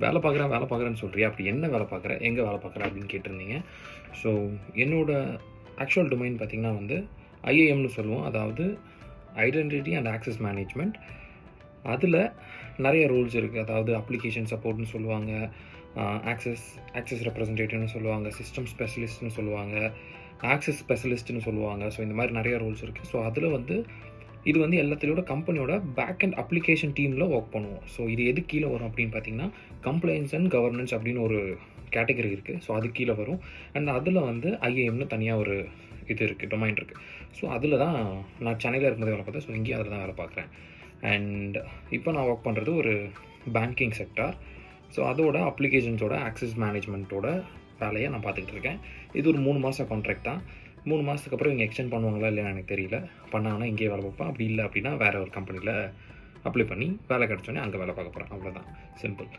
வேலை பார்க்குறேன்னு சொல்றியா? அப்படி என்ன வேலை பார்க்குற? எங்கே வேலை பார்க்குற? அப்படின்னு கேட்டிருந்தீங்க. ஸோ என்னோட ஆக்சுவல் டொமைன் பார்த்தீங்கன்னா வந்து ஐஏஎம்னு சொல்லுவோம். அதாவது ஐடென்டிட்டி அண்ட் ஆக்சஸ் மேனேஜ்மெண்ட். அதில் நிறைய ரோல்ஸ் இருக்குது. அதாவது அப்ளிகேஷன் சப்போர்ட்னு சொல்லுவாங்க, ஆக்சஸ் ரெப்ரசன்டேட்டிவ்னு சொல்லுவாங்க, சிஸ்டம் ஸ்பெஷலிஸ்ட்னு சொல்லுவாங்க, ஆக்சஸ் ஸ்பெஷலிஸ்ட்னு சொல்லுவாங்க. ஸோ இந்த மாதிரி நிறைய ரோல்ஸ் இருக்குது. ஸோ அதில் வந்து இது வந்து எல்லாத்திலோட கம்பெனியோட பேக் அண்ட் அப்ளிகேஷன் டீமில் ஒர்க் பண்ணுவோம். ஸோ இது எது கீழே வரும் அப்படின்னு பார்த்தீங்கன்னா, கம்ப்ளைண்ட்ஸ் அண்ட் கவர்னன்ஸ் அப்படின்னு ஒரு கேட்டகரி இருக்குது. ஸோ அது கீழே வரும். அண்ட் அதில் வந்து ஐஏஎம்னு தனியாக ஒரு இது இருக்குது, டொமைன் இருக்குது. ஸோ அதில் தான் நான் சென்னையில் இருக்கும்போது வேலை பார்த்தேன். ஸோ இங்கேயும் அதில் தான் வேலை பார்க்குறேன். அண்ட் இப்போ நான் ஒர்க் பண்ணுறது ஒரு பேங்கிங் செக்டார். ஸோ அதோட அப்ளிகேஷன்ஸோட ஆக்சஸ் மேனேஜ்மெண்ட்டோட வேலையை நான் பார்த்துக்கிட்டு இருக்கேன். இது ஒரு 3 மாத கான்ட்ராக்ட் தான். 3 மாதத்துக்கு அப்புறம் இங்கே எக்ஸ்டெண்ட் பண்ணுவாங்களா இல்லையா எனக்கு தெரியல. பண்ணாங்கன்னா இங்கேயே வேலை பார்ப்பேன். அப்படி இல்லை அப்படின்னா வேறு ஒரு கம்பெனியில் அப்ளை பண்ணி வேலை கிடச்சோன்னே அங்கே வேலை பார்க்க போகிறேன். அவ்வளோதான், சிம்பிள்.